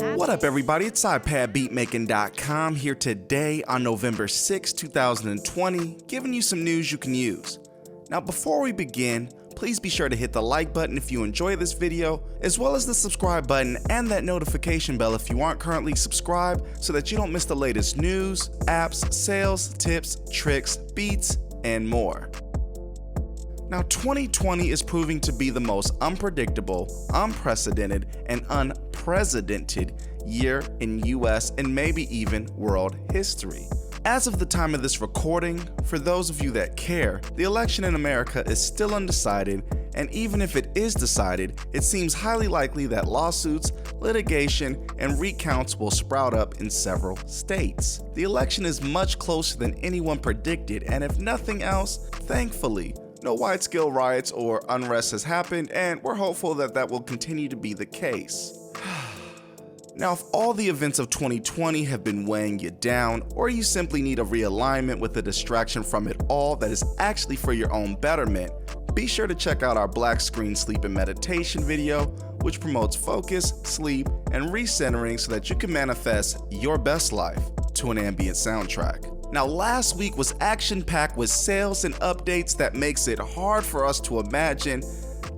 What up, everybody? It's iPadBeatmaking.com here today on November 6th, 2020, giving you some news you can use. Now, before we begin, please be sure to hit the like button if you enjoy this video, as well as the subscribe button and that notification bell if you aren't currently subscribed, so that you don't miss the latest news, apps, sales, tips, tricks, beats, and more. Now, 2020 is proving to be the most unpredictable, unprecedented, and unprecedented year in US and maybe even world history. As of the time of this recording, for those of you that care, the election in America is still undecided, and even if it is decided, it seems highly likely that lawsuits, litigation, and recounts will sprout up in several states. The election is much closer than anyone predicted, and if nothing else, thankfully, no wide-scale riots or unrest has happened, and we're hopeful that that will continue to be the case. Now, if all the events of 2020 have been weighing you down, or you simply need a realignment with a distraction from it all that is actually for your own betterment, be sure to check out our black screen sleep and meditation video, which promotes focus, sleep, and recentering so that you can manifest your best life to an ambient soundtrack. Now, last week was action-packed with sales and updates that makes it hard for us to imagine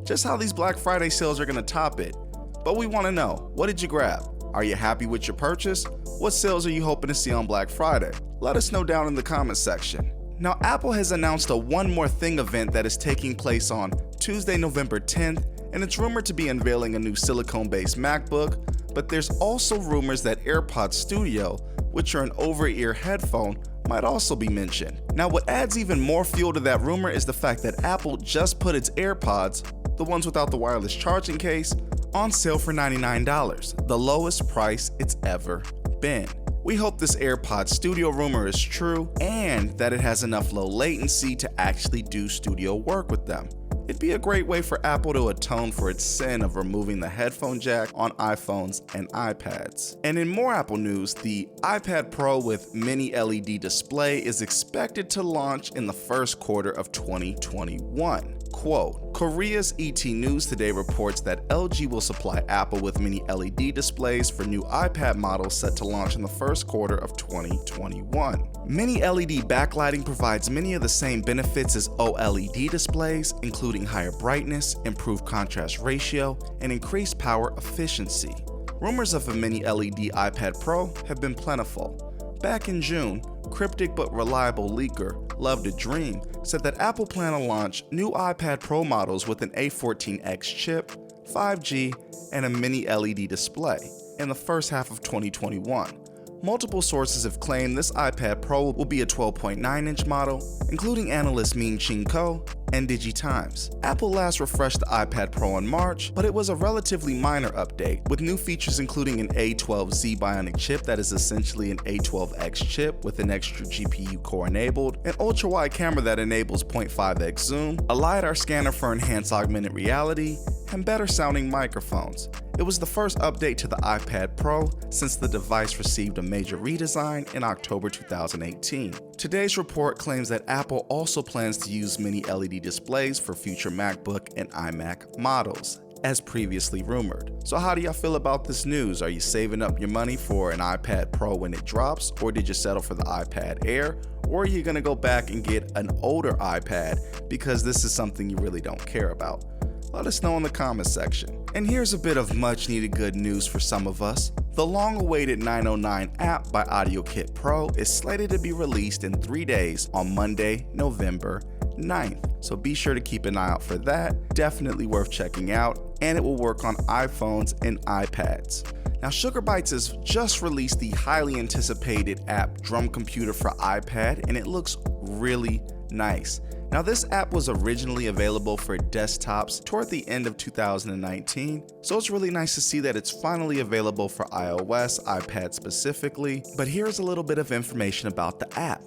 just how these Black Friday sales are going to top it. But we want to know, what did you grab? Are you happy with your purchase? What sales are you hoping to see on Black Friday? Let us know down in the comments section. Now, Apple has announced a One More Thing event that is taking place on Tuesday, November 10th, and it's rumored to be unveiling a new silicone-based MacBook, but there's also rumors that AirPod Studio, which are an over-ear headphone, might also be mentioned. Now, what adds even more fuel to that rumor is the fact that Apple just put its AirPods, the ones without the wireless charging case, on sale for $99, the lowest price it's ever been. We hope this AirPod Studio rumor is true and that it has enough low latency to actually do studio work with them. It'd be a great way for Apple to atone for its sin of removing the headphone jack on iPhones and iPads. And in more Apple news, the iPad Pro with mini LED display is expected to launch in the first quarter of 2021. Quote, Korea's ET News Today reports that LG will supply Apple with mini LED displays for new iPad models set to launch in the first quarter of 2021. Mini LED backlighting provides many of the same benefits as OLED displays, including higher brightness, improved contrast ratio, and increased power efficiency. Rumors of a mini LED iPad Pro have been plentiful. Back in June, cryptic but reliable leaker Love to Dream said that Apple planned to launch new iPad Pro models with an A14X chip, 5G, and a mini LED display in the first half of 2021. Multiple sources have claimed this iPad Pro will be a 12.9-inch model, including analysts Ming-Chi Kuo and DigiTimes. Apple last refreshed the iPad Pro in March, but it was a relatively minor update, with new features including an A12Z Bionic chip that is essentially an A12X chip with an extra GPU core enabled, an ultra-wide camera that enables 0.5x zoom, a LiDAR scanner for enhanced augmented reality, and better sounding microphones. It was the first update to the iPad Pro since the device received a major redesign in October 2018. Today's report claims that Apple also plans to use mini LED displays for future MacBook and iMac models, as previously rumored. So how do y'all feel about this news? Are you saving up your money for an iPad Pro when it drops, or did you settle for the iPad Air? Or are you gonna go back and get an older iPad because this is something you really don't care about? Let us know in the comments section. And here's a bit of much needed good news for some of us. The long-awaited 909 app by AudioKit Pro is slated to be released in 3 days on Monday, November 9th. So be sure to keep an eye out for that. Definitely worth checking out, and it will work on iPhones and iPads. Now, SugarBytes has just released the highly anticipated app Drum Computer for iPad, and it looks really nice. Now, this app was originally available for desktops toward the end of 2019, so it's really nice to see that it's finally available for iOS, iPad specifically. But here's a little bit of information about the app.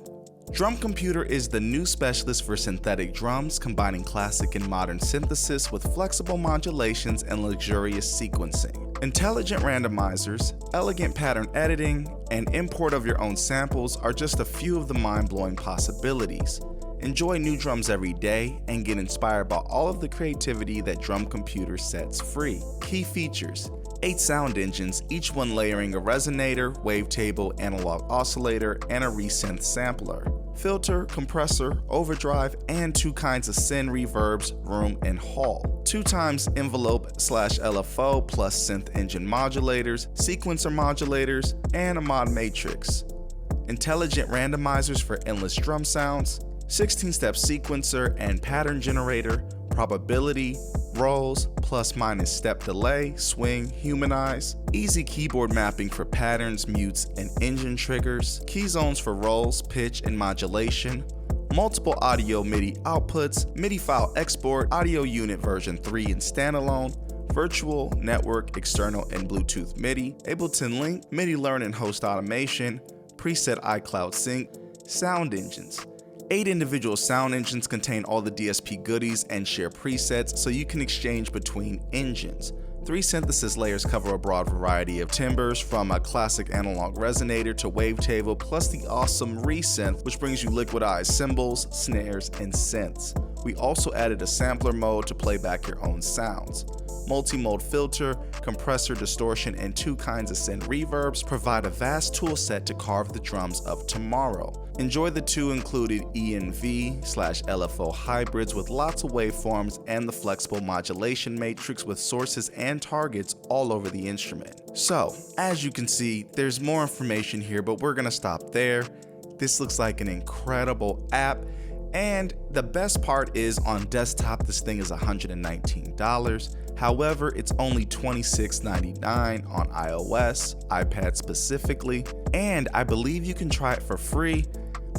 Drum Computer is the new specialist for synthetic drums, combining classic and modern synthesis with flexible modulations and luxurious sequencing. Intelligent randomizers, elegant pattern editing, and import of your own samples are just a few of the mind-blowing possibilities. Enjoy new drums every day and get inspired by all of the creativity that Drum Computer sets free. Key features: 8 sound engines, each one layering a resonator, wavetable, analog oscillator, and a resynth sampler. Filter, compressor, overdrive, and 2 kinds of syn reverbs, room and hall. 2 times envelope/LFO plus synth engine modulators, sequencer modulators, and a mod matrix. Intelligent randomizers for endless drum sounds, 16-step sequencer and pattern generator, probability, rolls, plus minus step delay, swing, humanize, easy keyboard mapping for patterns, mutes, and engine triggers, key zones for rolls, pitch, and modulation, multiple audio MIDI outputs, MIDI file export, audio unit version 3 and standalone, virtual, network, external, and Bluetooth MIDI, Ableton Link, MIDI learn and host automation, preset iCloud sync, sound engines. 8 individual sound engines contain all the DSP goodies and share presets so you can exchange between engines. 3 synthesis layers cover a broad variety of timbres, from a classic analog resonator to wavetable, plus the awesome resynth, which brings you liquidized cymbals, snares, and synths. We also added a sampler mode to play back your own sounds. Multi-mode filter, compressor, distortion, and 2 kinds of synth reverbs provide a vast tool set to carve the drums of tomorrow. Enjoy the 2 included ENV/LFO hybrids with lots of waveforms and the flexible modulation matrix with sources and targets all over the instrument. So, as you can see, there's more information here, but we're gonna stop there. This looks like an incredible app. And the best part is, on desktop, this thing is $119. However, it's only $26.99 on iOS, iPad specifically, and I believe you can try it for free,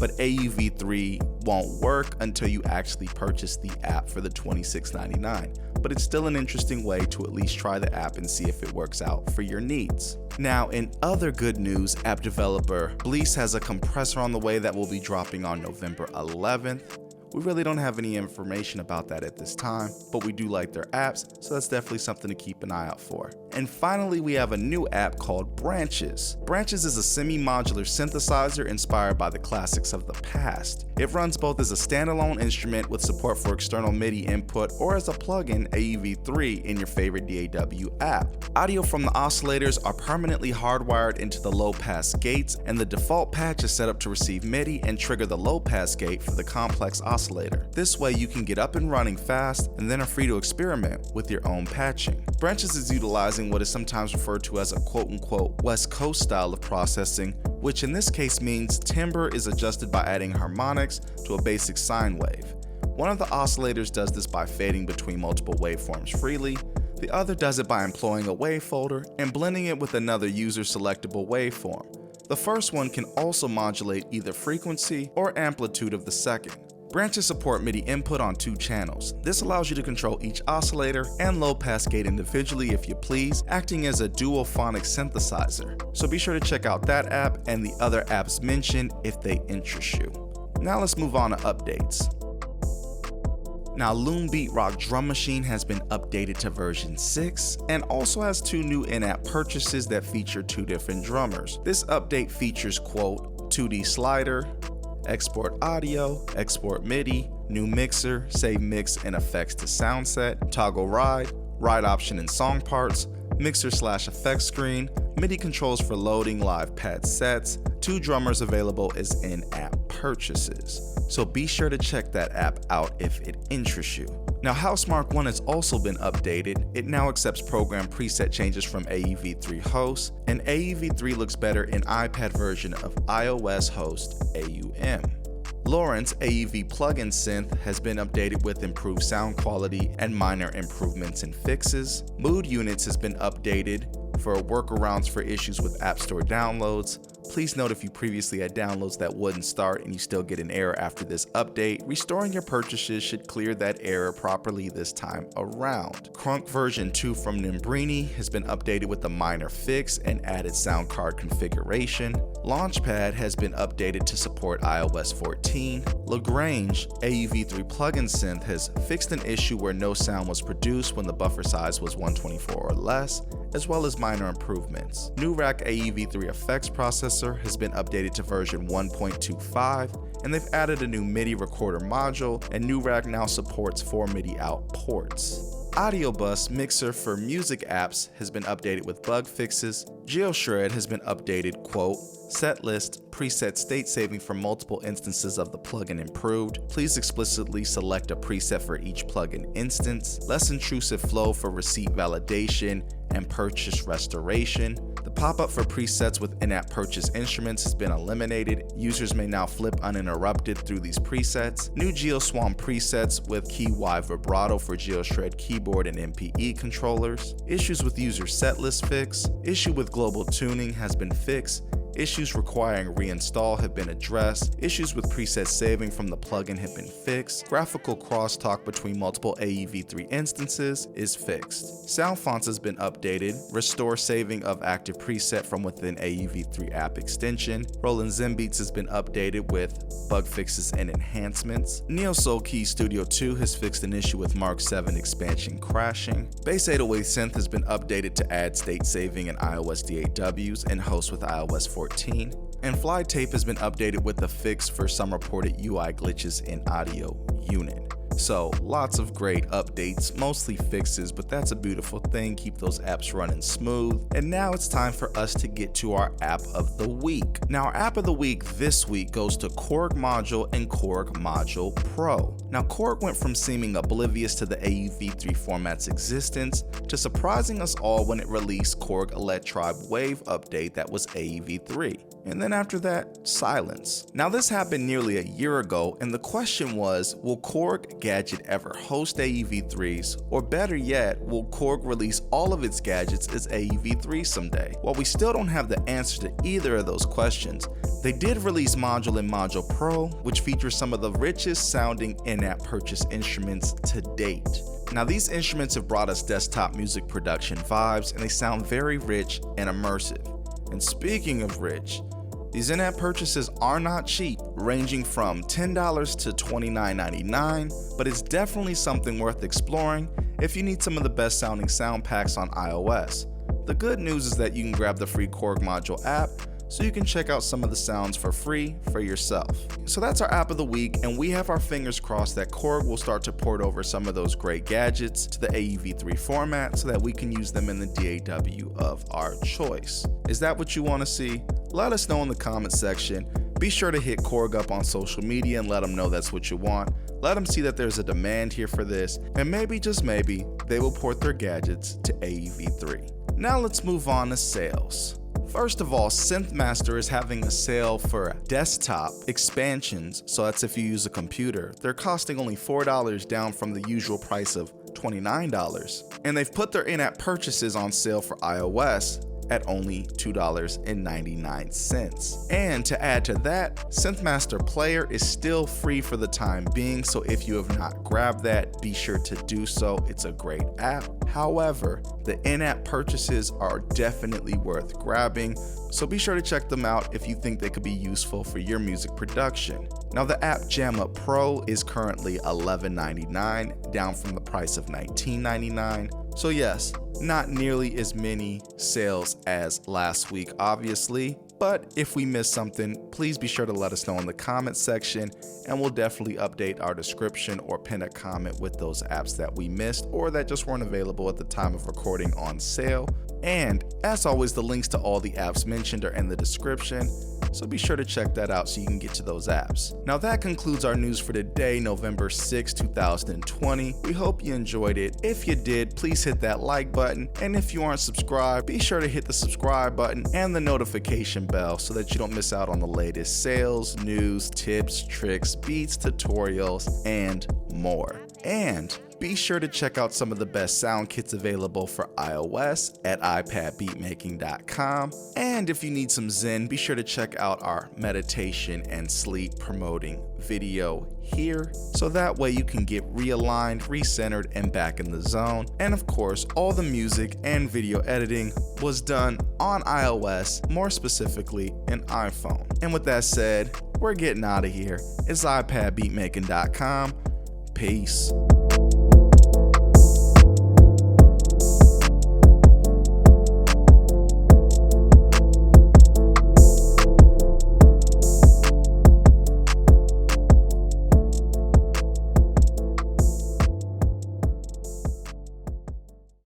but AUV3 won't work until you actually purchase the app for the $26.99. But it's still an interesting way to at least try the app and see if it works out for your needs. Now, in other good news, app developer BLEASS has a compressor on the way that will be dropping on November 11th. We really don't have any information about that at this time, but we do like their apps, so that's definitely something to keep an eye out for. And finally, we have a new app called Branches. Branches is a semi-modular synthesizer inspired by the classics of the past. It runs both as a standalone instrument with support for external MIDI input or as a plugin AUV3 in your favorite DAW app. Audio from the oscillators are permanently hardwired into the low-pass gates, and the default patch is set up to receive MIDI and trigger the low-pass gate for the complex oscillator. This way you can get up and running fast and then are free to experiment with your own patching. Branches is utilizing what is sometimes referred to as a quote-unquote West Coast style of processing, which in this case means timbre is adjusted by adding harmonics to a basic sine wave. One of the oscillators does this by fading between multiple waveforms freely. The other does it by employing a wave folder and blending it with another user-selectable waveform. The first one can also modulate either frequency or amplitude of the second. Branches support MIDI input on 2 channels. This allows you to control each oscillator and low-pass gate individually if you please, acting as a duophonic synthesizer. So be sure to check out that app and the other apps mentioned if they interest you. Now let's move on to updates. Now, Loom Beat Rock Drum Machine has been updated to version 6 and also has 2 new in-app purchases that feature 2 different drummers. This update features, quote, 2D slider, export audio, export MIDI, new mixer, save mix and effects to sound set, toggle ride option and song parts, mixer/effect screen, MIDI controls for loading live pad sets, 2 drummers available as in-app purchases. So be sure to check that app out if it interests you. Now, Housemarque 1 has also been updated. It now accepts program preset changes from AUV3 host, and AUV3 looks better in iPad version of iOS host AUM. Lawrence AUV plugin synth has been updated with improved sound quality and minor improvements and fixes. Mood Units has been updated for workarounds for issues with App Store downloads. Please note, if you previously had downloads that wouldn't start and you still get an error after this update, restoring your purchases should clear that error properly this time around. Crunk version 2 from Nimbrini has been updated with a minor fix and added sound card configuration. Launchpad has been updated to support iOS 14. Lagrange AUV3 plugin synth has fixed an issue where no sound was produced when the buffer size was 124 or less, as well as minor improvements. New Rack AUV3 effects processor has been updated to version 1.25, and they've added a new MIDI recorder module, and New Rack now supports 4 MIDI out ports. Audio Bus Mixer for music apps has been updated with bug fixes. GeoShred has been updated, quote, set list, preset state saving for multiple instances of the plugin improved. Please explicitly select a preset for each plugin instance. Less intrusive flow for receipt validation and purchase restoration. The pop-up for presets with in-app purchase instruments has been eliminated. Users may now flip uninterrupted through these presets. New GeoSwarm presets with key Y vibrato for GeoShred keyboard and MPE controllers. Issues with user setlist fix. Issue with global tuning has been fixed. Issues requiring reinstall have been addressed. Issues with preset saving from the plugin have been fixed. Graphical crosstalk between multiple AEV3 instances is fixed. Sound fonts has been updated. Restore saving of active preset from within AEV3 app extension. Roland Zenbeats has been updated with bug fixes and enhancements. NeoSoul Key Studio 2 has fixed an issue with Mark 7 expansion crashing. Bass 808 Synth has been updated to add state saving in iOS DAWs and host with iOS 14. And Fly Tape has been updated with a fix for some reported UI glitches in Audio Unit. So lots of great updates, mostly fixes, but that's a beautiful thing. Keep those apps running smooth. And now it's time for us to get to our app of the week. Now our app of the week this week goes to Korg Module and Korg Module Pro. Now Korg went from seeming oblivious to the AEV3 format's existence to surprising us all when it released Korg Electribe Wave update that was AEV3. And then after that, silence. Now this happened nearly a year ago, and the question was, will Korg Gadget ever host AEV3s? Or better yet, will Korg release all of its gadgets as AEV3 someday? While we still don't have the answer to either of those questions, they did release Module and Module Pro, which features some of the richest sounding in-app purchase instruments to date. Now these instruments have brought us desktop music production vibes, and they sound very rich and immersive. And speaking of rich, these in-app purchases are not cheap, ranging from $10 to $29.99, but it's definitely something worth exploring if you need some of the best sounding sound packs on iOS. The good news is that you can grab the free Korg Module app, so you can check out some of the sounds for free for yourself. So that's our app of the week, and we have our fingers crossed that Korg will start to port over some of those great gadgets to the AEV3 format so that we can use them in the DAW of our choice. Is that what you want to see? Let us know in the comment section. Be sure to hit Korg up on social media and let them know that's what you want. Let them see that there's a demand here for this, and maybe, just maybe, they will port their gadgets to AEV3. Now let's move on to sales. First of all, SynthMaster is having a sale for desktop expansions, so that's if you use a computer. They're costing only $4 down from the usual price of $29. And they've put their in-app purchases on sale for iOS at only $2.99. And to add to that, SynthMaster Player is still free for the time being, so if you have not grabbed that, be sure to do so. It's a great app. However, the in-app purchases are definitely worth grabbing, so be sure to check them out if you think they could be useful for your music production. Now the app JamUp Pro is currently $11.99, down from the price of $19.99. So yes, not nearly as many sales as last week, obviously, but if we missed something, please be sure to let us know in the comment section, and we'll definitely update our description or pin a comment with those apps that we missed or that just weren't available at the time of recording on sale. And as always, the links to all the apps mentioned are in the description, so be sure to check that out so you can get to those apps. Now that concludes our news for today, November 6th, 2020. We hope you enjoyed it. If you did, please hit that like button, and if you aren't subscribed, be sure to hit the subscribe button and the notification bell so that you don't miss out on the latest sales, news, tips, tricks, beats, tutorials, and more. And be sure to check out some of the best sound kits available for iOS at iPadBeatmaking.com. And if you need some Zen, be sure to check out our meditation and sleep promoting video here, so that way you can get realigned, recentered, and back in the zone. And of course, all the music and video editing was done on iOS, more specifically in iPhone. And with that said, we're getting out of here. It's iPadBeatmaking.com. Peace.